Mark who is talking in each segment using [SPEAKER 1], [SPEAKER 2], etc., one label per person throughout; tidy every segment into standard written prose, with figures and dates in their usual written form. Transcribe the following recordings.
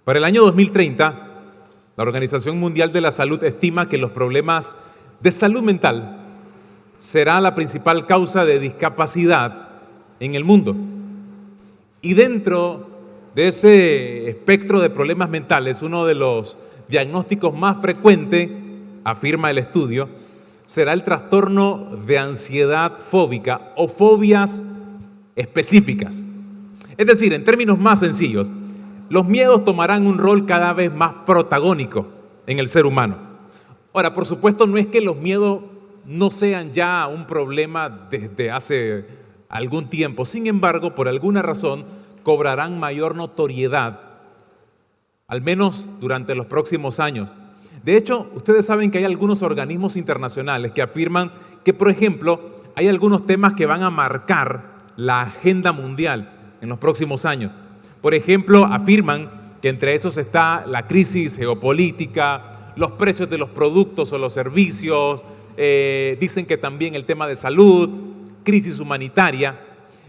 [SPEAKER 1] Para el año 2030, la Organización Mundial de la Salud estima que los problemas de salud mental será la principal causa de discapacidad en el mundo. Y dentro de ese espectro de problemas mentales, uno de los diagnósticos más frecuentes, afirma el estudio, será el trastorno de ansiedad fóbica o fobias específicas. Es decir, en términos más sencillos, los miedos tomarán un rol cada vez más protagónico en el ser humano. Ahora, por supuesto, no es que los miedos no sean ya un problema desde hace algún tiempo. Sin embargo, por alguna razón, cobrarán mayor notoriedad, al menos durante los próximos años. De hecho, ustedes saben que hay algunos organismos internacionales que afirman que, por ejemplo, hay algunos temas que van a marcar la agenda mundial en los próximos años. Por ejemplo, afirman que entre esos está la crisis geopolítica, los precios de los productos o los servicios, dicen que también el tema de salud, crisis humanitaria.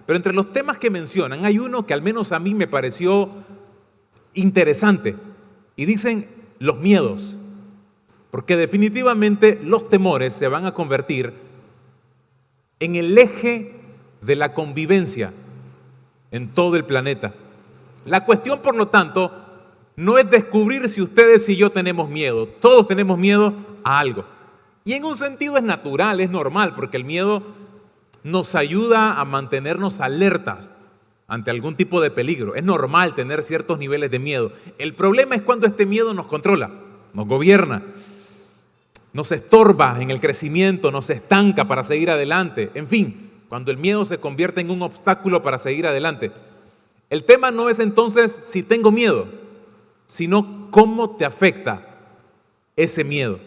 [SPEAKER 1] Pero entre los temas que mencionan hay uno que al menos a mí me pareció interesante y dicen los miedos, porque definitivamente los temores se van a convertir en el eje de la convivencia en todo el planeta. La cuestión, por lo tanto, no es descubrir si ustedes y yo tenemos miedo. Todos tenemos miedo a algo. Y en un sentido es natural, es normal, porque el miedo nos ayuda a mantenernos alertas ante algún tipo de peligro. Es normal tener ciertos niveles de miedo. El problema es cuando este miedo nos controla, nos gobierna, nos estorba en el crecimiento, nos estanca para seguir adelante. En fin, cuando el miedo se convierte en un obstáculo para seguir adelante. El tema no es entonces si tengo miedo, sino cómo te afecta ese miedo.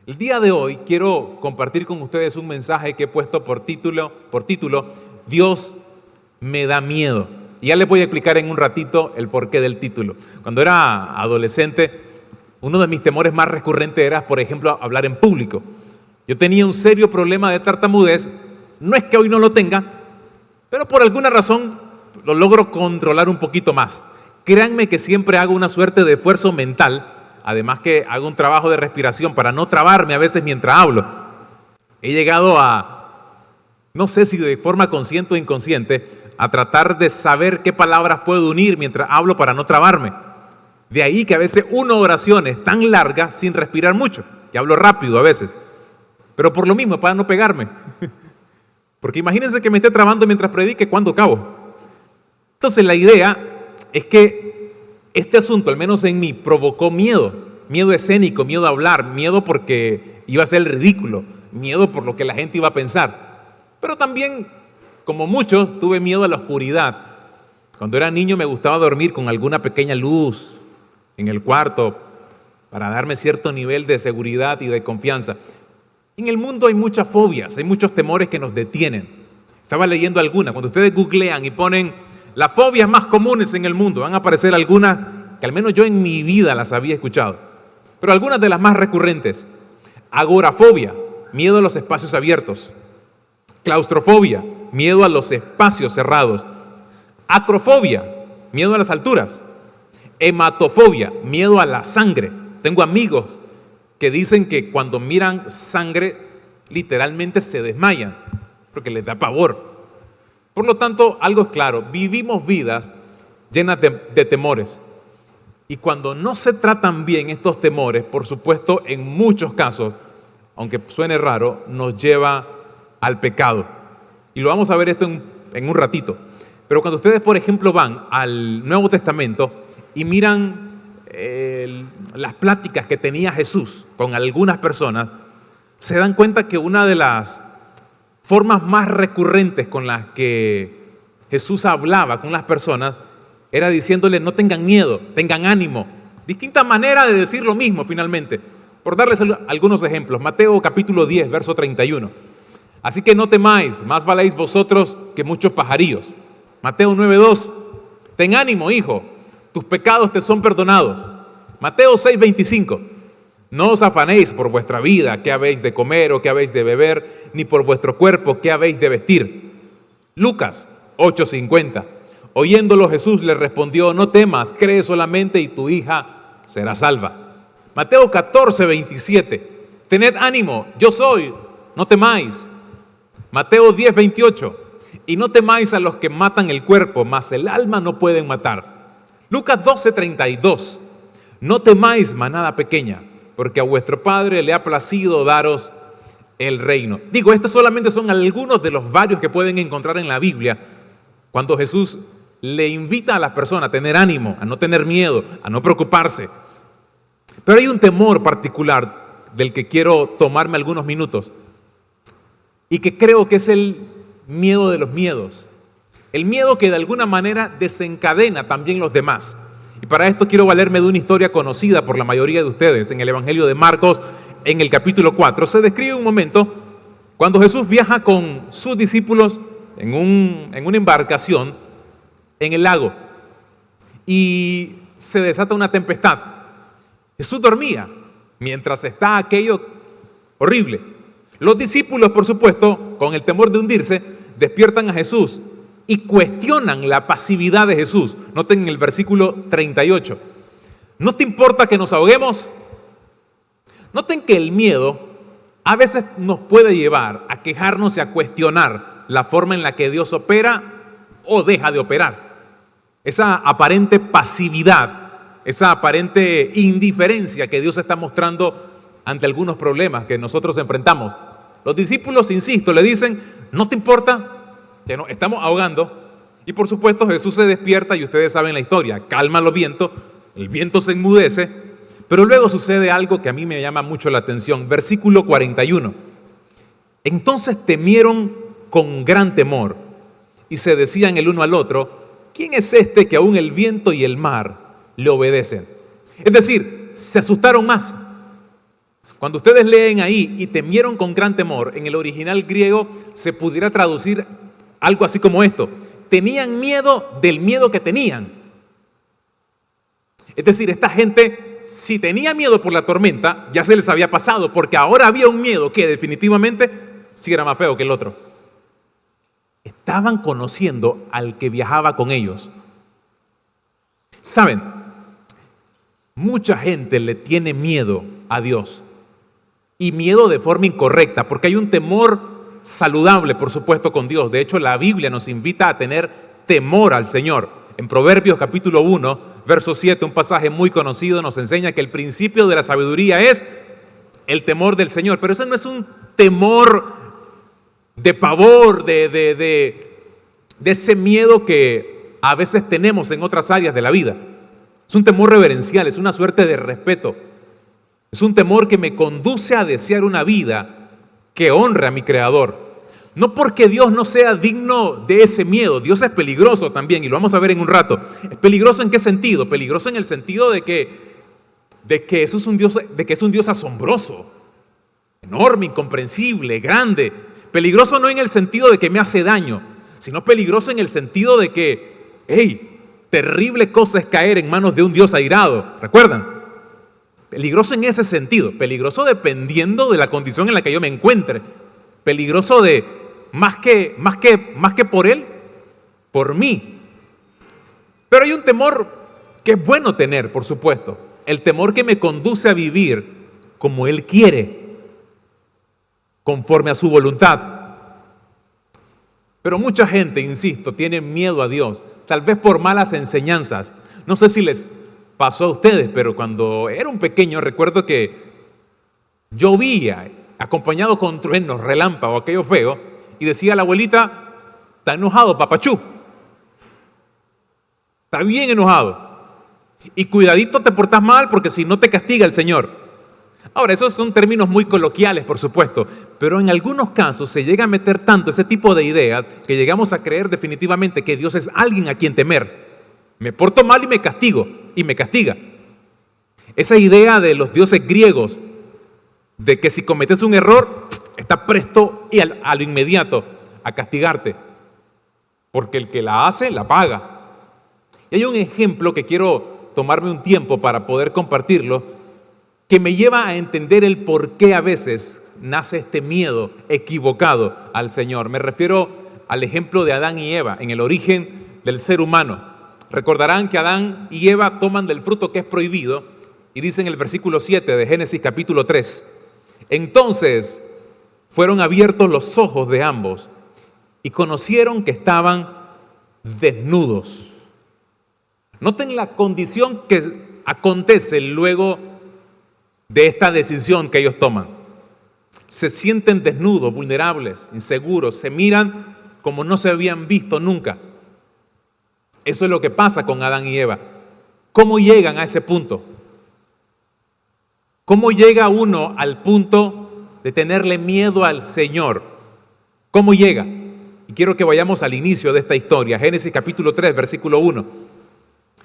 [SPEAKER 1] El día de hoy quiero compartir con ustedes un mensaje que he puesto por título, Dios me da miedo. Y ya les voy a explicar en un ratito el porqué del título. Cuando era adolescente, uno de mis temores más recurrentes era, por ejemplo, hablar en público. Yo tenía un serio problema de tartamudez, no es que hoy no lo tenga, pero por alguna razón lo logro controlar un poquito más. Créanme que siempre hago una suerte de esfuerzo mental, además que hago un trabajo de respiración para no trabarme a veces mientras hablo. He llegado a, no sé si de forma consciente o inconsciente, a tratar de saber qué palabras puedo unir mientras hablo para no trabarme. De ahí que a veces uno oraciones tan largas sin respirar mucho, que hablo rápido a veces, pero por lo mismo, para no pegarme. Porque imagínense que me esté trabando mientras predique, ¿cuándo acabo? Entonces la idea es que este asunto, al menos en mí, provocó miedo escénico, miedo a hablar, miedo porque iba a ser el ridículo, miedo por lo que la gente iba a pensar. Pero también, como muchos, tuve miedo a la oscuridad. Cuando era niño me gustaba dormir con alguna pequeña luz en el cuarto para darme cierto nivel de seguridad y de confianza. En el mundo hay muchas fobias, hay muchos temores que nos detienen. Estaba leyendo algunas. Cuando ustedes googlean y ponen las fobias más comunes en el mundo, van a aparecer algunas que al menos yo en mi vida las había escuchado. Pero algunas de las más recurrentes. Agorafobia, miedo a los espacios abiertos. Claustrofobia, miedo a los espacios cerrados. Acrofobia, miedo a las alturas. Hematofobia, miedo a la sangre. Tengo amigos que dicen que cuando miran sangre literalmente se desmayan porque les da pavor. Por lo tanto, algo es claro, vivimos vidas llenas de temores. Y cuando no se tratan bien estos temores, por supuesto, en muchos casos, aunque suene raro, nos lleva al pecado. Y lo vamos a ver esto en un ratito. Pero cuando ustedes, por ejemplo, van al Nuevo Testamento y miran las pláticas que tenía Jesús con algunas personas, se dan cuenta que una de las formas más recurrentes con las que Jesús hablaba con las personas era diciéndoles no tengan miedo, tengan ánimo. Distinta manera de decir lo mismo finalmente. Por darles algunos ejemplos, Mateo capítulo 10, verso 31. Así que no temáis, más valéis vosotros que muchos pajarillos. Mateo 9:2, ten ánimo, hijo, tus pecados te son perdonados. Mateo 6:25, no os afanéis por vuestra vida, qué habéis de comer o qué habéis de beber, ni por vuestro cuerpo, qué habéis de vestir. Lucas 8:50, Oyéndolo Jesús le respondió: no temas, cree solamente y tu hija será salva. Mateo 14:27. Tened ánimo, yo soy, no temáis. Mateo 10:28. Y no temáis a los que matan el cuerpo, mas el alma no pueden matar. Lucas 12:32. No temáis, manada pequeña, porque a vuestro Padre le ha placido daros el reino. Digo, estos solamente son algunos de los varios que pueden encontrar en la Biblia cuando Jesús le invita a las personas a tener ánimo, a no tener miedo, a no preocuparse. Pero hay un temor particular del que quiero tomarme algunos minutos y que creo que es el miedo de los miedos. El miedo que de alguna manera desencadena también los demás. Y para esto quiero valerme de una historia conocida por la mayoría de ustedes. En el Evangelio de Marcos, en el capítulo 4, se describe un momento cuando Jesús viaja con sus discípulos en una embarcación en el lago y se desata una tempestad. Jesús dormía mientras está aquello horrible. Los discípulos, por supuesto, con el temor de hundirse, despiertan a Jesús y cuestionan la pasividad de Jesús. Noten en el versículo 38. ¿No te importa que nos ahoguemos? Noten que el miedo a veces nos puede llevar a quejarnos y a cuestionar la forma en la que Dios opera o deja de operar. Esa aparente pasividad, esa aparente indiferencia que Dios está mostrando ante algunos problemas que nosotros enfrentamos. Los discípulos, insisto, le dicen: ¿no te importa que nos estamos ahogando? Y por supuesto Jesús se despierta y ustedes saben la historia. Calma los vientos, el viento se enmudece, pero luego sucede algo que a mí me llama mucho la atención. Versículo 41. Entonces temieron con gran temor y se decían el uno al otro: ¿quién es este que aún el viento y el mar le obedecen? Es decir, se asustaron más. Cuando ustedes leen ahí y temieron con gran temor, en el original griego se pudiera traducir algo así como esto: tenían miedo del miedo que tenían. Es decir, esta gente, si tenía miedo por la tormenta, ya se les había pasado, porque ahora había un miedo que definitivamente sí era más feo que el otro. Estaban conociendo al que viajaba con ellos. ¿Saben? Mucha gente le tiene miedo a Dios, y miedo de forma incorrecta, porque hay un temor saludable, por supuesto, con Dios. De hecho, la Biblia nos invita a tener temor al Señor. En Proverbios capítulo 1, verso 7, un pasaje muy conocido, nos enseña que el principio de la sabiduría es el temor del Señor. Pero ese no es un temor de pavor, de ese miedo que a veces tenemos en otras áreas de la vida. Es un temor reverencial, es una suerte de respeto. Es un temor que me conduce a desear una vida que honre a mi Creador. No porque Dios no sea digno de ese miedo. Dios es peligroso también, y lo vamos a ver en un rato. ¿Es peligroso en qué sentido? Peligroso en el sentido de que eso es un Dios, de que es un Dios asombroso, enorme, incomprensible, grande. Peligroso no en el sentido de que me hace daño, sino peligroso en el sentido de que, terrible cosa es caer en manos de un Dios airado. ¿Recuerdan? Peligroso en ese sentido, peligroso dependiendo de la condición en la que yo me encuentre, peligroso de más que por Él, por mí. Pero hay un temor que es bueno tener, por supuesto, el temor que me conduce a vivir como Él quiere, conforme a su voluntad. Pero mucha gente, insisto, tiene miedo a Dios, tal vez por malas enseñanzas. No sé si les pasó a ustedes, pero cuando era un pequeño recuerdo que llovía acompañado con truenos, relámpagos, aquello feo, y decía la abuelita: está enojado papachú, está bien enojado, y cuidadito te portas mal porque si no te castiga el Señor. Ahora, esos son términos muy coloquiales, por supuesto, pero en algunos casos se llega a meter tanto ese tipo de ideas que llegamos a creer definitivamente que Dios es alguien a quien temer. Me porto mal y me castigo, y me castiga. Esa idea de los dioses griegos, de que si cometes un error, está presto y a lo inmediato a castigarte, porque el que la hace, la paga. Y hay un ejemplo que quiero tomarme un tiempo para poder compartirlo, que me lleva a entender el por qué a veces nace este miedo equivocado al Señor. Me refiero al ejemplo de Adán y Eva. En el origen, del ser humano. Recordarán que Adán y Eva toman del fruto que es prohibido y dice en el versículo 7 de Génesis capítulo 3, entonces fueron abiertos los ojos de ambos y conocieron que estaban desnudos. Noten la condición que acontece luego de esta decisión que ellos toman. Se sienten desnudos, vulnerables, inseguros, se miran como no se habían visto nunca. Eso es lo que pasa con Adán y Eva. ¿Cómo llegan a ese punto? ¿Cómo llega uno al punto de tenerle miedo al Señor? ¿Cómo llega? Y quiero que vayamos al inicio de esta historia, Génesis capítulo 3, versículo 1.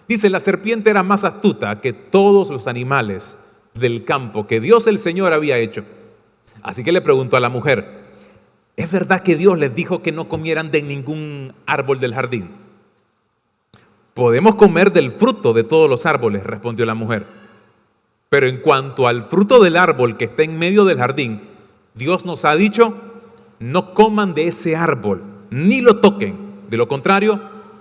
[SPEAKER 1] Dice, la serpiente era más astuta que todos los animales del campo que Dios el Señor había hecho. Así que le preguntó a la mujer, ¿es verdad que Dios les dijo que no comieran de ningún árbol del jardín? Podemos comer del fruto de todos los árboles, respondió la mujer. Pero en cuanto al fruto del árbol que está en medio del jardín, Dios nos ha dicho, no coman de ese árbol, ni lo toquen, de lo contrario,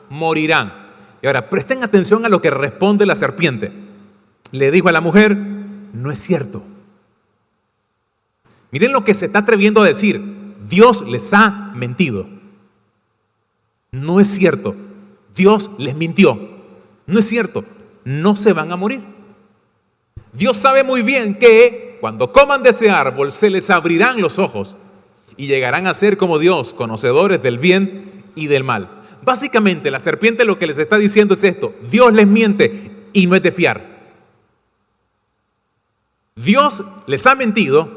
[SPEAKER 1] morirán. Y ahora, presten atención a lo que responde la serpiente. Le dijo a la mujer, no es cierto. Miren lo que se está atreviendo a decir. Dios les ha mentido. No es cierto. Dios les mintió. No es cierto. No se van a morir. Dios sabe muy bien que cuando coman de ese árbol se les abrirán los ojos y llegarán a ser como Dios, conocedores del bien y del mal. Básicamente la serpiente lo que les está diciendo es esto: Dios les miente y no es de fiar. Dios les ha mentido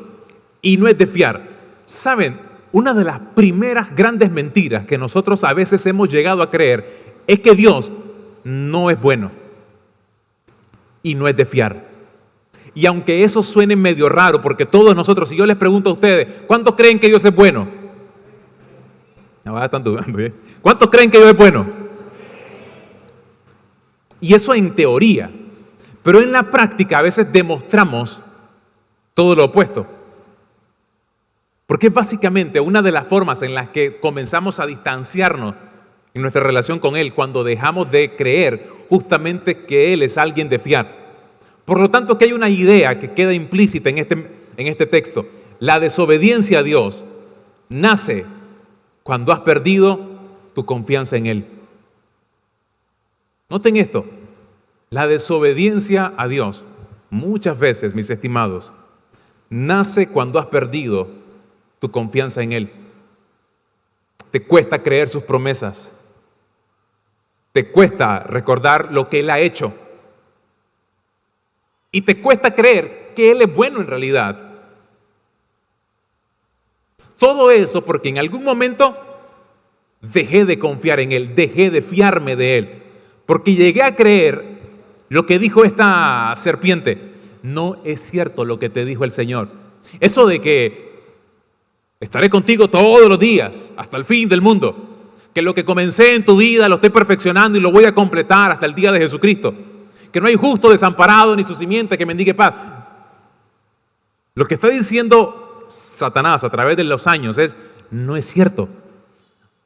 [SPEAKER 1] y no es de fiar. ¿Saben? Una de las primeras grandes mentiras que nosotros a veces hemos llegado a creer es que Dios no es bueno y no es de fiar. Y aunque eso suene medio raro, porque todos nosotros, si yo les pregunto a ustedes, ¿cuántos creen que Dios es bueno? No, están dudando, ¿eh? ¿Cuántos creen que Dios es bueno? Y eso en teoría, pero en la práctica a veces demostramos todo lo opuesto. Porque es básicamente una de las formas en las que comenzamos a distanciarnos en nuestra relación con Él, cuando dejamos de creer justamente que Él es alguien de fiar. Por lo tanto, que hay una idea que queda implícita en este texto. La desobediencia a Dios nace cuando has perdido tu confianza en Él. Noten esto. La desobediencia a Dios, muchas veces, mis estimados, nace cuando has perdido tu confianza en Él. Te cuesta creer sus promesas. Te cuesta recordar lo que Él ha hecho. Y te cuesta creer que Él es bueno en realidad. Todo eso porque en algún momento dejé de confiar en Él, dejé de fiarme de Él. Porque llegué a creer lo que dijo esta serpiente. No es cierto lo que te dijo el Señor. Eso de que estaré contigo todos los días, hasta el fin del mundo. Que lo que comencé en tu vida lo estoy perfeccionando y lo voy a completar hasta el día de Jesucristo. Que no hay justo desamparado ni su simiente que mendigue paz. Lo que está diciendo Satanás a través de los años es, no es cierto.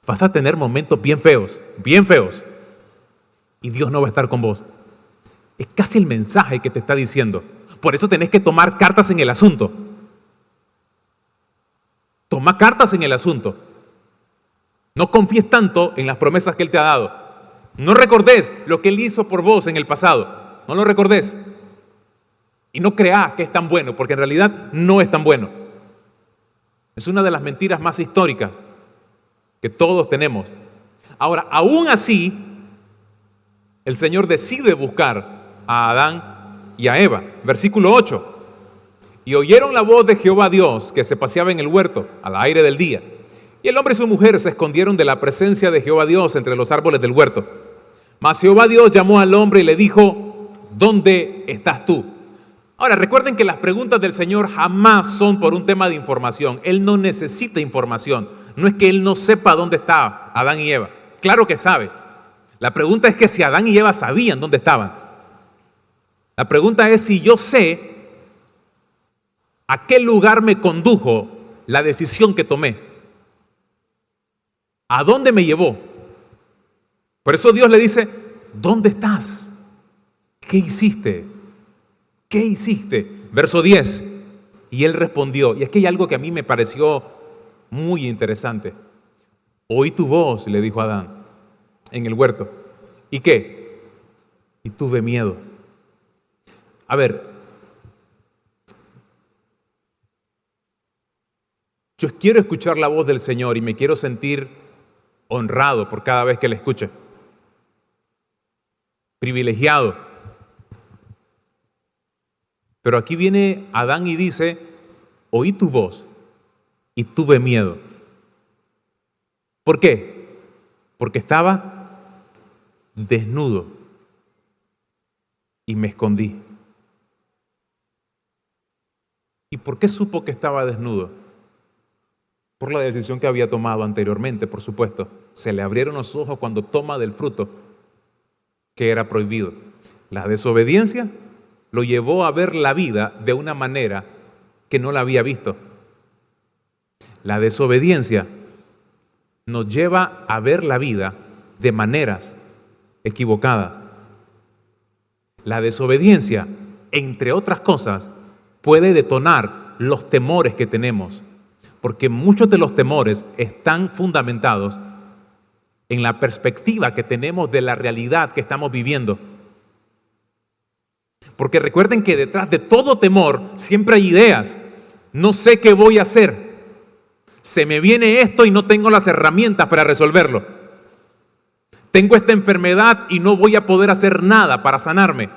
[SPEAKER 1] Vas a tener momentos bien feos, y Dios no va a estar con vos. Es casi el mensaje que te está diciendo. Por eso tenés que tomar cartas en el asunto. Toma cartas en el asunto. No confíes tanto en las promesas que Él te ha dado. No recordés lo que Él hizo por vos en el pasado. No lo recordés. Y no creás que es tan bueno, porque en realidad no es tan bueno. Es una de las mentiras más históricas que todos tenemos. Ahora, aún así, el Señor decide buscar a Adán y a Eva. Versículo 8. Y oyeron la voz de Jehová Dios que se paseaba en el huerto al aire del día. Y el hombre y su mujer se escondieron de la presencia de Jehová Dios entre los árboles del huerto. Mas Jehová Dios llamó al hombre y le dijo, ¿dónde estás tú? Ahora, recuerden que las preguntas del Señor jamás son por un tema de información. Él no necesita información. No es que Él no sepa dónde estaba Adán y Eva. Claro que sabe. La pregunta es que si Adán y Eva sabían dónde estaban. La pregunta es si yo sé a qué lugar me condujo la decisión que tomé. ¿A dónde me llevó? Por eso Dios le dice, ¿dónde estás? ¿Qué hiciste? ¿Qué hiciste? Verso 10. Y él respondió, y es que hay algo que a mí me pareció muy interesante. Oí tu voz, le dijo Adán, en el huerto. ¿Y qué? Y tuve miedo. A ver, yo quiero escuchar la voz del Señor y me quiero sentir honrado por cada vez que la escuche. Privilegiado. Pero aquí viene Adán y dice, oí tu voz y tuve miedo. ¿Por qué? Porque estaba desnudo y me escondí. ¿Y por qué supo que estaba desnudo? Por la decisión que había tomado anteriormente, por supuesto. Se le abrieron los ojos cuando toma del fruto que era prohibido. La desobediencia lo llevó a ver la vida de una manera que no la había visto. La desobediencia nos lleva a ver la vida de maneras equivocadas. La desobediencia, entre otras cosas, puede detonar los temores que tenemos, porque muchos de los temores están fundamentados en la perspectiva que tenemos de la realidad que estamos viviendo. Porque recuerden que detrás de todo temor siempre hay ideas. No sé qué voy a hacer. Se me viene esto y no tengo las herramientas para resolverlo. Tengo esta enfermedad y no voy a poder hacer nada para sanarme.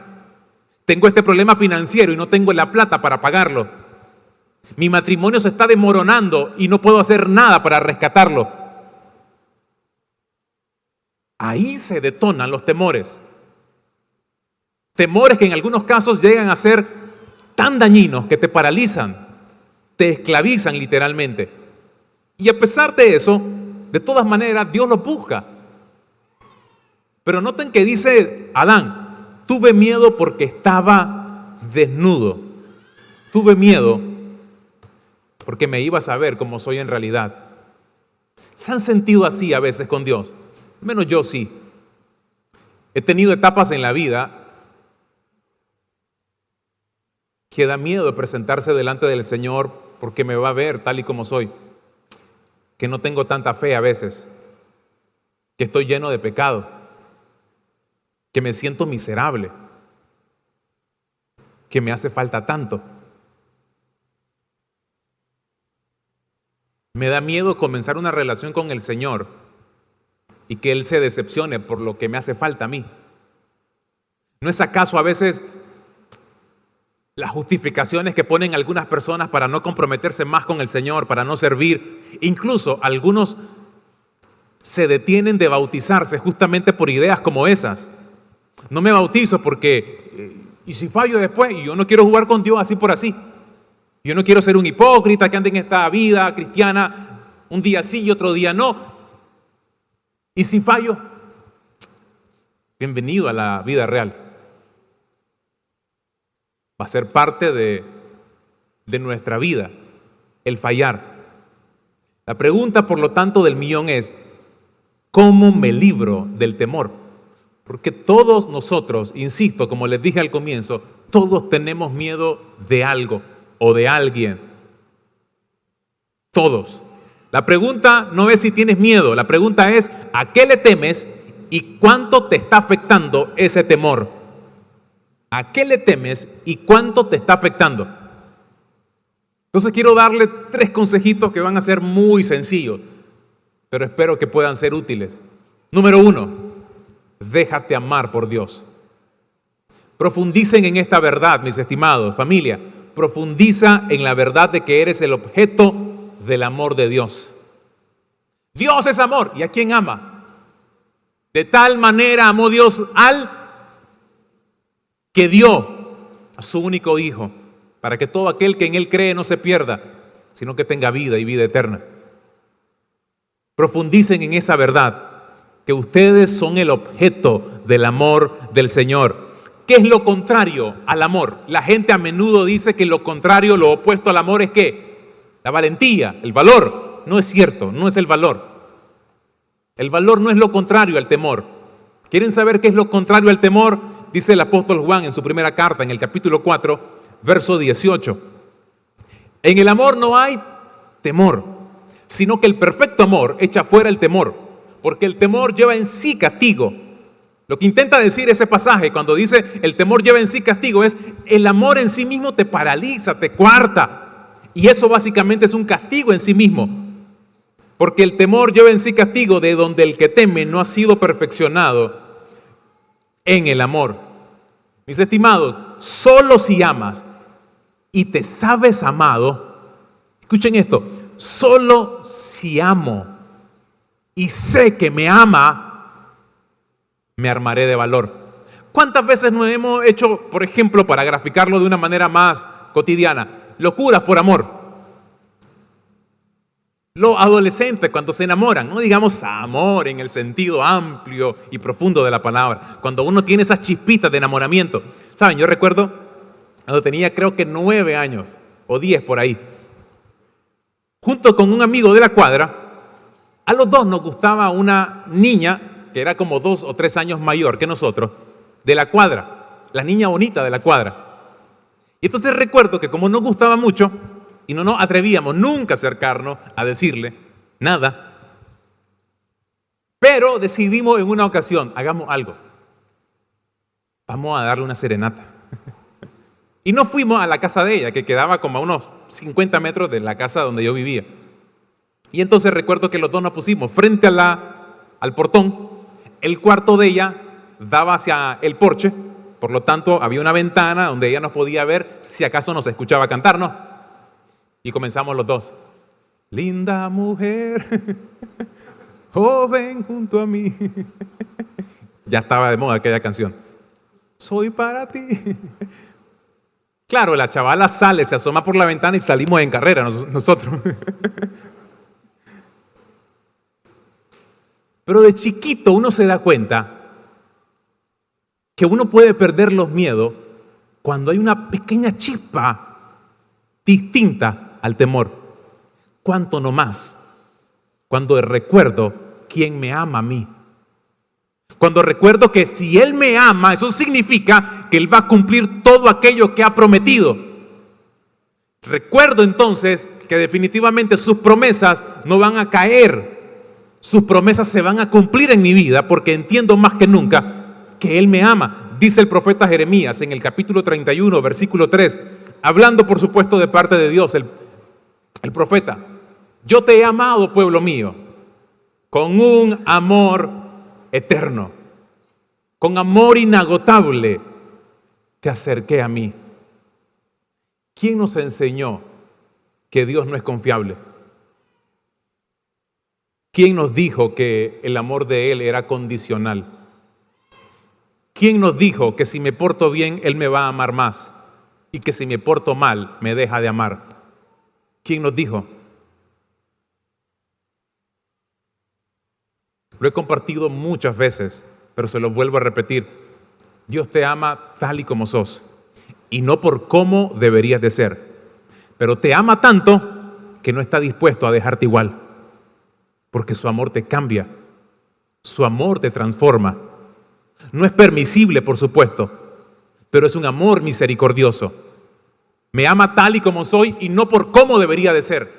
[SPEAKER 1] Tengo este problema financiero y no tengo la plata para pagarlo. Mi matrimonio se está desmoronando y no puedo hacer nada para rescatarlo. Ahí se detonan los temores. Temores que en algunos casos llegan a ser tan dañinos que te paralizan, te esclavizan literalmente. Y a pesar de eso, de todas maneras, Dios los busca. Pero noten que dice Adán, tuve miedo porque estaba desnudo. Tuve miedo porque me iba a saber cómo soy en realidad. ¿Se han sentido así a veces con Dios? Menos yo sí. He tenido etapas en la vida que da miedo presentarse delante del Señor porque me va a ver tal y como soy. Que no tengo tanta fe a veces. Que estoy lleno de pecado. Que me siento miserable. Que me hace falta tanto. Me da miedo comenzar una relación con el Señor y que Él se decepcione por lo que me hace falta a mí. ¿No es acaso a veces las justificaciones que ponen algunas personas para no comprometerse más con el Señor, para no servir? Incluso algunos se detienen de bautizarse justamente por ideas como esas. No me bautizo porque, ¿y si fallo después? Y yo no quiero jugar con Dios así por así. Yo no quiero ser un hipócrita que ande en esta vida cristiana un día sí y otro día no. ¿Y si fallo? Bienvenido a la vida real. Va a ser parte de nuestra vida, el fallar. La pregunta, por lo tanto, del millón es, ¿cómo me libro del temor? Porque todos nosotros, insisto, como les dije al comienzo, todos tenemos miedo de algo o de alguien. Todos. La pregunta no es si tienes miedo, la pregunta es, ¿a qué le temes y cuánto te está afectando ese temor? ¿A qué le temes y cuánto te está afectando? Entonces quiero darle 3 consejitos que van a ser muy sencillos, pero espero que puedan ser útiles. Número 1, déjate amar por Dios. Profundicen en esta verdad, mis estimados, familia. Profundiza en la verdad de que eres el objeto del amor de Dios. Dios es amor. ¿Y a quién ama? De tal manera amó Dios al que dio a su único Hijo, para que todo aquel que en Él cree no se pierda, sino que tenga vida y vida eterna. Profundicen en esa verdad, que ustedes son el objeto del amor del Señor. ¿Qué es lo contrario al amor? La gente a menudo dice que lo contrario, lo opuesto al amor es ¿qué? La valentía, el valor. No es cierto, no es el valor. El valor no es lo contrario al temor. ¿Quieren saber qué es lo contrario al temor? Dice el apóstol Juan en su primera carta, en el capítulo 4, verso 18. En el amor no hay temor, sino que el perfecto amor echa fuera el temor, porque el temor lleva en sí castigo. Lo que intenta decir ese pasaje cuando dice el temor lleva en sí castigo es el amor en sí mismo te paraliza, te coarta. Y eso básicamente es un castigo en sí mismo. Porque el temor lleva en sí castigo de donde el que teme no ha sido perfeccionado en el amor. Mis estimados, solo si amas y te sabes amado, escuchen esto, solo si amo y sé que me ama, me armaré de valor. ¿Cuántas veces nos hemos hecho, por ejemplo, para graficarlo de una manera más cotidiana, locuras por amor? Los adolescentes cuando se enamoran, no digamos amor en el sentido amplio y profundo de la palabra, cuando uno tiene esas chispitas de enamoramiento. Saben, yo recuerdo cuando tenía creo que 9 años o 10 por ahí, junto con un amigo de la cuadra, a los dos nos gustaba una niña que era como 2 o 3 años mayor que nosotros, de la cuadra, la niña bonita de la cuadra. Y entonces recuerdo que como nos gustaba mucho y no nos atrevíamos nunca a acercarnos a decirle nada, pero decidimos en una ocasión, hagamos algo, vamos a darle una serenata. Y nos fuimos a la casa de ella, que quedaba como a unos 50 metros de la casa donde yo vivía. Y entonces recuerdo que los dos nos pusimos frente al portón. El cuarto de ella daba hacia el porche, por lo tanto había una ventana donde ella nos podía ver si acaso nos escuchaba cantar, ¿no? Y comenzamos los dos. Linda mujer, joven junto a mí. Ya estaba de moda aquella canción. Soy para ti. Claro, la chavala sale, se asoma por la ventana y salimos en carrera nosotros. Pero de chiquito uno se da cuenta que uno puede perder los miedos cuando hay una pequeña chispa distinta al temor. ¿Cuánto no más? Cuando recuerdo quién me ama a mí. Cuando recuerdo que si Él me ama, eso significa que Él va a cumplir todo aquello que ha prometido. Recuerdo entonces que definitivamente sus promesas no van a caer. Sus promesas se van a cumplir en mi vida porque entiendo más que nunca que Él me ama. Dice el profeta Jeremías en el capítulo 31, versículo 3, hablando por supuesto de parte de Dios, el profeta. Yo te he amado, pueblo mío, con un amor eterno, con amor inagotable, te acerqué a mí. ¿Quién nos enseñó que Dios no es confiable? ¿Quién nos dijo que el amor de Él era condicional? ¿Quién nos dijo que si me porto bien, Él me va a amar más? Y que si me porto mal, me deja de amar. ¿Quién nos dijo? Lo he compartido muchas veces, pero se lo vuelvo a repetir. Dios te ama tal y como sos, y no por cómo deberías de ser. Pero te ama tanto que no está dispuesto a dejarte igual. Porque su amor te cambia, su amor te transforma. No es permisible, por supuesto, pero es un amor misericordioso. Me ama tal y como soy y no por cómo debería de ser.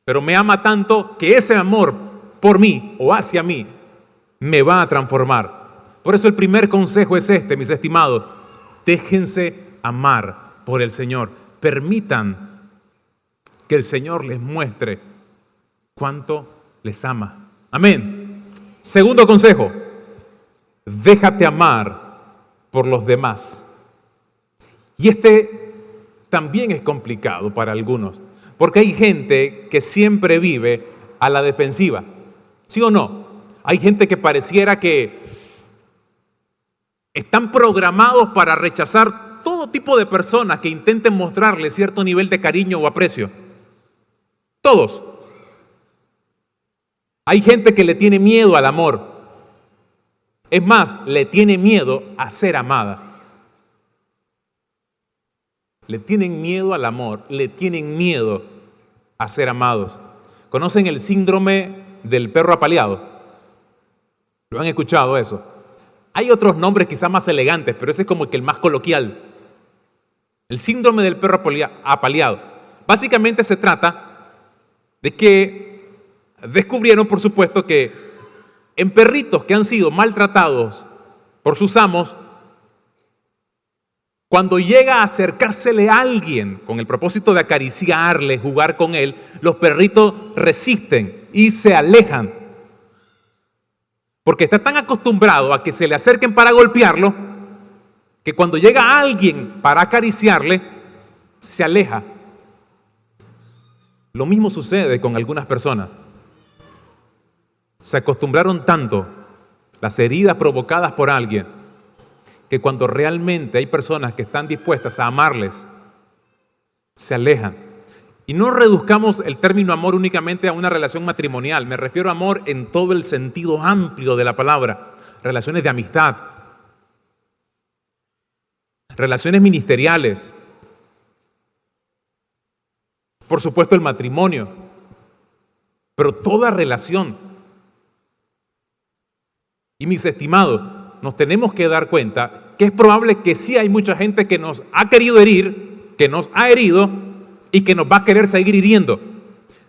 [SPEAKER 1] Pero me ama tanto que ese amor por mí o hacia mí me va a transformar. Por eso el primer consejo es este, mis estimados. Déjense amar por el Señor. Permitan que el Señor les muestre cuánto les ama. Amén. Segundo consejo, déjate amar por los demás. Y este también es complicado para algunos, porque hay gente que siempre vive a la defensiva. ¿Sí o no? Hay gente que pareciera que están programados para rechazar todo tipo de personas que intenten mostrarle cierto nivel de cariño o aprecio. Todos. Hay gente que le tiene miedo al amor. Es más, le tiene miedo a ser amada. Le tienen miedo al amor, le tienen miedo a ser amados. ¿Conocen el síndrome del perro apaleado? ¿Lo han escuchado eso? Hay otros nombres quizás más elegantes, pero ese es como que el más coloquial. El síndrome del perro apaleado. Básicamente se trata de que descubrieron, por supuesto, que en perritos que han sido maltratados por sus amos, cuando llega a acercársele a alguien con el propósito de acariciarle, jugar con él, los perritos resisten y se alejan. Porque está tan acostumbrado a que se le acerquen para golpearlo, que cuando llega alguien para acariciarle, se aleja. Lo mismo sucede con algunas personas. Se acostumbraron tanto las heridas provocadas por alguien, que cuando realmente hay personas que están dispuestas a amarles, se alejan. Y no reduzcamos el término amor únicamente a una relación matrimonial. Me refiero a amor en todo el sentido amplio de la palabra. Relaciones de amistad, relaciones ministeriales, por supuesto el matrimonio, pero toda relación. Y mis estimados, nos tenemos que dar cuenta que es probable que sí hay mucha gente que nos ha querido herir, que nos ha herido y que nos va a querer seguir hiriendo.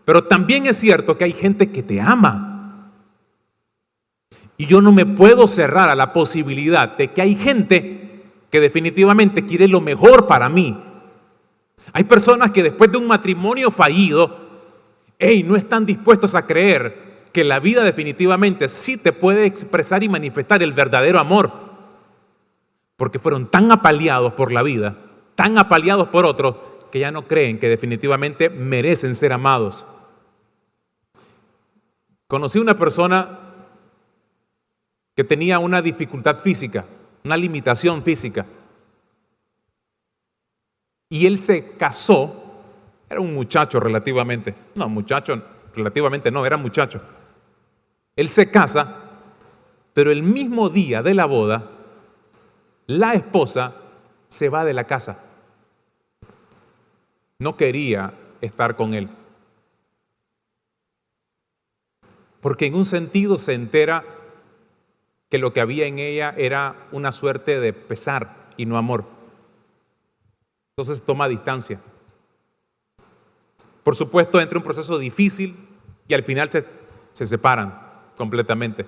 [SPEAKER 1] Pero también es cierto que hay gente que te ama. Y yo no me puedo cerrar a la posibilidad de que hay gente que definitivamente quiere lo mejor para mí. Hay personas que después de un matrimonio fallido, no están dispuestos a creer que la vida definitivamente sí te puede expresar y manifestar el verdadero amor, porque fueron tan apaleados por la vida, tan apaleados por otros, que ya no creen que definitivamente merecen ser amados. Conocí una persona que tenía una dificultad física, una limitación física, y él se casó. Era un muchacho relativamente, no, era muchacho. Él se casa, pero el mismo día de la boda, la esposa se va de la casa. No quería estar con él. Porque en un sentido se entera que lo que había en ella era una suerte de pesar y no amor. Entonces toma distancia. Por supuesto, entra un proceso difícil y al final se separan completamente.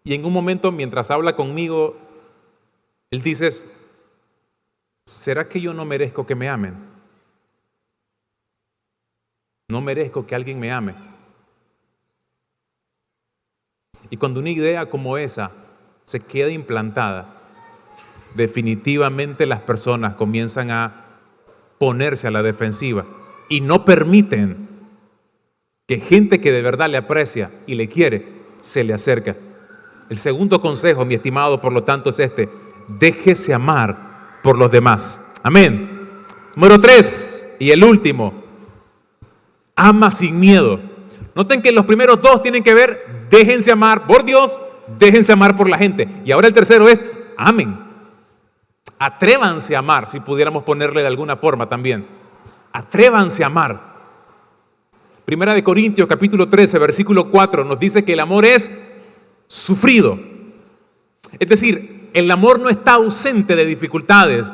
[SPEAKER 1] Y en un momento, mientras habla conmigo, él dice: ¿será que yo no merezco que me amen? No merezco que alguien me ame. Y cuando una idea como esa se queda implantada, definitivamente las personas comienzan a ponerse a la defensiva y no permiten que gente que de verdad le aprecia y le quiere se le acerca. El segundo consejo, mi estimado, por lo tanto, es este: déjese amar por los demás. Amén. Número 3 y el último: ama sin miedo. Noten que los primeros dos tienen que ver: déjense amar por Dios, déjense amar por la gente. Y ahora el tercero es: amen. Atrévanse a amar, si pudiéramos ponerle de alguna forma también. Atrévanse a amar. Primera de Corintios, capítulo 13, versículo 4, nos dice que el amor es sufrido. Es decir, el amor no está ausente de dificultades,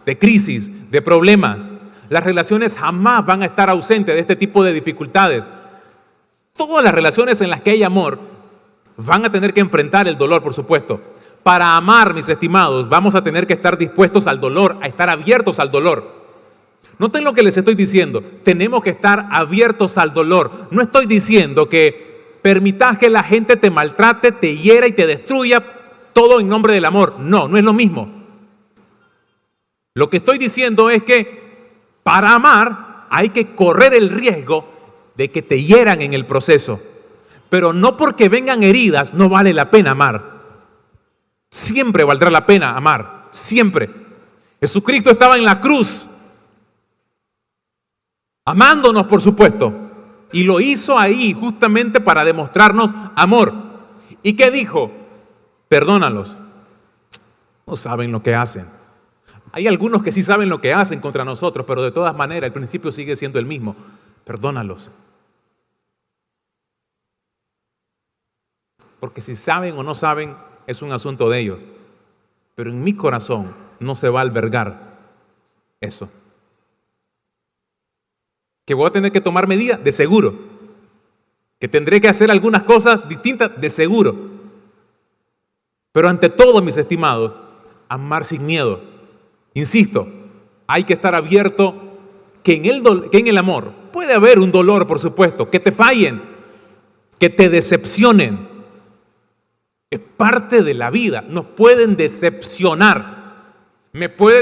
[SPEAKER 1] de crisis, de problemas. Las relaciones jamás van a estar ausentes de este tipo de dificultades. Todas las relaciones en las que hay amor van a tener que enfrentar el dolor, por supuesto. Para amar, mis estimados, vamos a tener que estar dispuestos al dolor, a estar abiertos al dolor. Noten lo que les estoy diciendo: tenemos que estar abiertos al dolor. No estoy diciendo que permitas que la gente te maltrate, te hiera y te destruya, todo en nombre del amor. No, no es lo mismo. Lo que estoy diciendo es que para amar hay que correr el riesgo de que te hieran en el proceso. Pero no porque vengan heridas no vale la pena amar. Siempre valdrá la pena amar, siempre. Jesucristo estaba en la cruz, amándonos, por supuesto, y lo hizo ahí justamente para demostrarnos amor. ¿Y qué dijo? Perdónalos. No saben lo que hacen. Hay algunos que sí saben lo que hacen contra nosotros, pero de todas maneras el principio sigue siendo el mismo. Perdónalos. porque si saben o no saben es un asunto de ellos. Pero en mi corazón no se va a albergar eso. ¿Que voy a tener que tomar medidas? De seguro. ¿Que tendré que hacer algunas cosas distintas? De seguro. Pero ante todo, mis estimados, amar sin miedo. Insisto, hay que estar abierto que en el amor puede haber un dolor, por supuesto, que te fallen, que te decepcionen. Es parte de la vida, nos pueden decepcionar. Me puede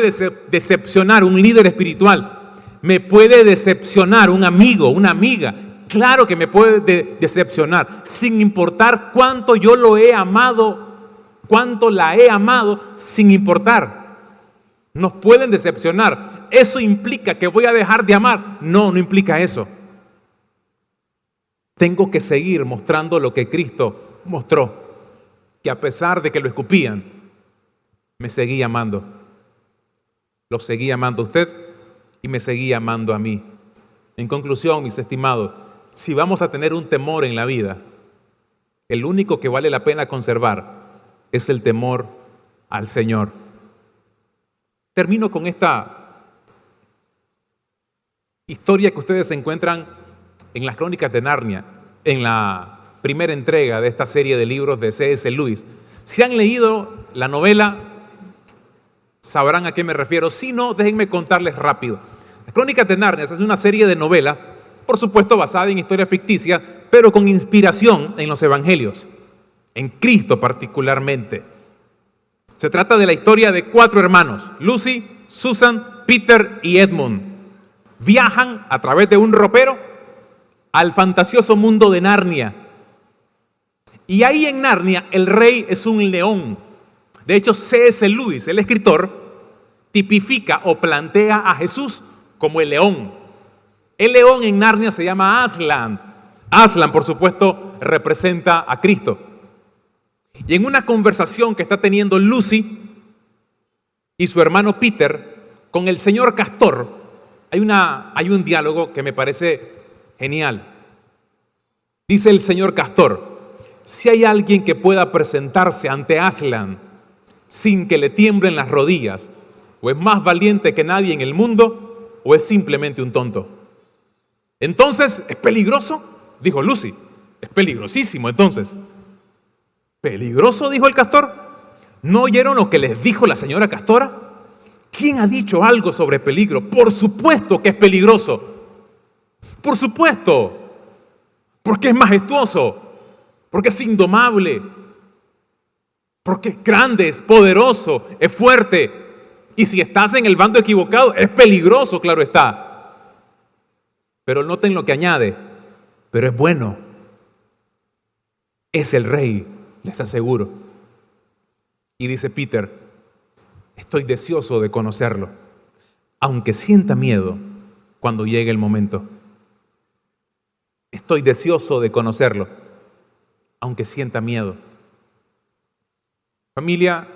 [SPEAKER 1] decepcionar un líder espiritual, me puede decepcionar un amigo, una amiga. Claro que me puede decepcionar, sin importar cuánto yo lo he amado, cuánto la he amado, sin importar. Nos pueden decepcionar. ¿Eso implica que voy a dejar de amar? No, no implica eso. Tengo que seguir mostrando lo que Cristo mostró, que a pesar de que lo escupían, me seguía amando. Lo seguía amando a usted y me seguía amando a mí. En conclusión, mis estimados, si vamos a tener un temor en la vida, el único que vale la pena conservar es el temor al Señor. Termino con esta historia que ustedes encuentran en las Crónicas de Narnia, en la primera entrega de esta serie de libros de C.S. Lewis. Si han leído la novela, sabrán a qué me refiero. Si no, déjenme contarles rápido. Las Crónicas de Narnia es una serie de novelas, por supuesto basada en historias ficticias, pero con inspiración en los evangelios, en Cristo particularmente. Se trata de la historia de 4 hermanos, Lucy, Susan, Peter y Edmund. Viajan a través de un ropero al fantasioso mundo de Narnia. Y ahí en Narnia el rey es un león. De hecho, C.S. Lewis, el escritor, tipifica o plantea a Jesús como el león. El león en Narnia se llama Aslan. Aslan, por supuesto, representa a Cristo. Y en una conversación que está teniendo Lucy y su hermano Peter con el señor Castor, hay un diálogo que me parece genial. Dice el señor Castor: si hay alguien que pueda presentarse ante Aslan sin que le tiemblen las rodillas, o es más valiente que nadie en el mundo, o es simplemente un tonto. Entonces, ¿es peligroso? Dijo Lucy. Es peligrosísimo, entonces. ¿Peligroso?, dijo el Castor. ¿No oyeron lo que les dijo la señora Castora? ¿Quién ha dicho algo sobre peligro? Por supuesto que es peligroso. Por supuesto. Porque es majestuoso. Porque es indomable. Porque es grande, es poderoso, es fuerte. Y si estás en el bando equivocado, es peligroso, claro está. Pero noten lo que añade. Pero es bueno. Es el rey, les aseguro. Y dice Peter: estoy deseoso de conocerlo, aunque sienta miedo cuando llegue el momento. Estoy deseoso de conocerlo, aunque sienta miedo. Familia,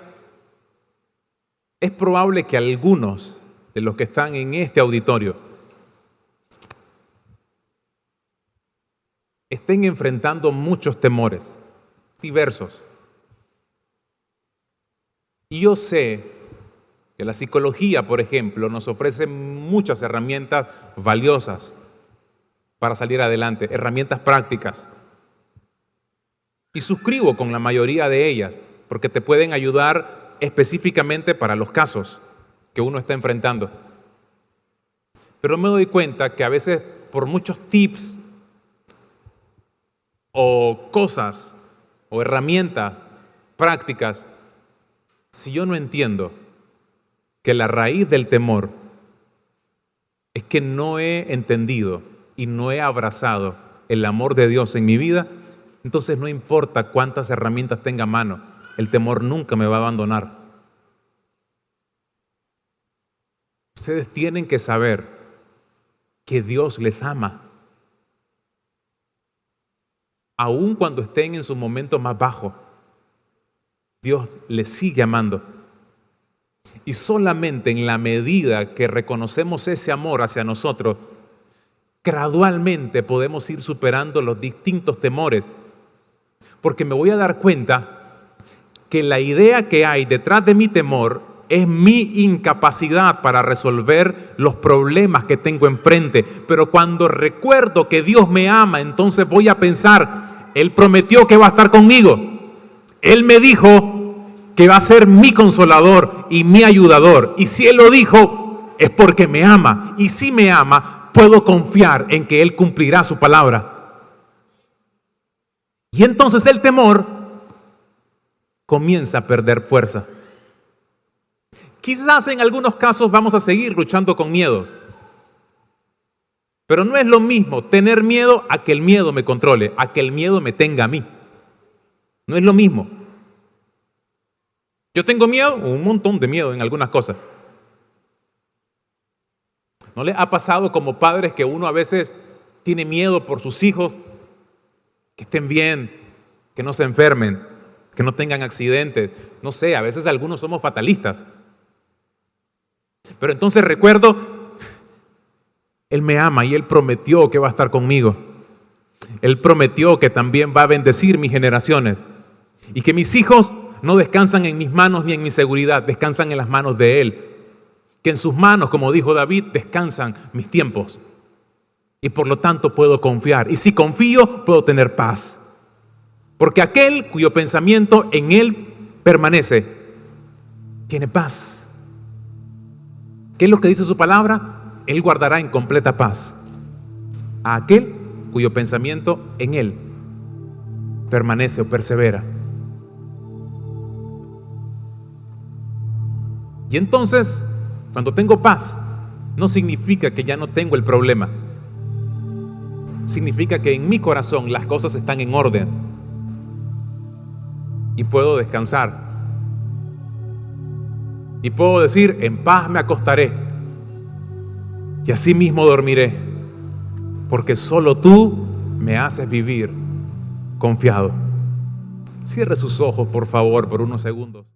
[SPEAKER 1] es probable que algunos de los que están en este auditorio estén enfrentando muchos temores diversos. Y yo sé que la psicología, por ejemplo, nos ofrece muchas herramientas valiosas para salir adelante, herramientas prácticas. Y suscribo con la mayoría de ellas, porque te pueden ayudar específicamente para los casos que uno está enfrentando. Pero me doy cuenta que a veces por muchos tips o cosas o herramientas prácticas, si yo no entiendo que la raíz del temor es que no he entendido y no he abrazado el amor de Dios en mi vida, entonces no importa cuántas herramientas tenga a mano, el temor nunca me va a abandonar. Ustedes tienen que saber que Dios les ama. Aun cuando estén en sus momentos más bajos, Dios les sigue amando. Y solamente en la medida que reconocemos ese amor hacia nosotros, gradualmente podemos ir superando los distintos temores. porque me voy a dar cuenta que la idea que hay detrás de mi temor es mi incapacidad para resolver los problemas que tengo enfrente. Pero cuando recuerdo que Dios me ama, entonces voy a pensar, Él prometió que va a estar conmigo. Él me dijo que va a ser mi consolador y mi ayudador. Y si Él lo dijo, es porque me ama. Y si me ama, puedo confiar en que Él cumplirá su palabra. Y entonces el temor comienza a perder fuerza. Quizás en algunos casos vamos a seguir luchando con miedos, pero no es lo mismo tener miedo a que el miedo me controle, a que el miedo me tenga a mí. No es lo mismo. Yo tengo miedo, un montón de miedo en algunas cosas. ¿No le ha pasado como padres que uno a veces tiene miedo por sus hijos, que estén bien, que no se enfermen, que no tengan accidentes? No sé, a veces algunos somos fatalistas. Pero entonces recuerdo, Él me ama y Él prometió que va a estar conmigo. Él prometió que también va a bendecir mis generaciones y que mis hijos no descansan en mis manos ni en mi seguridad, descansan en las manos de Él. Que en sus manos, como dijo David, descansan mis tiempos. Y por lo tanto puedo confiar. Y si confío, puedo tener paz. Porque aquel cuyo pensamiento en Él permanece, tiene paz. ¿Qué es lo que dice su palabra? Él guardará en completa paz a aquel cuyo pensamiento en Él permanece o persevera. Y entonces, cuando tengo paz, no significa que ya no tengo el problema. Significa que en mi corazón las cosas están en orden y puedo descansar. Y puedo decir, en paz me acostaré y así mismo dormiré, porque solo tú me haces vivir confiado. Cierre sus ojos, por favor, por unos segundos.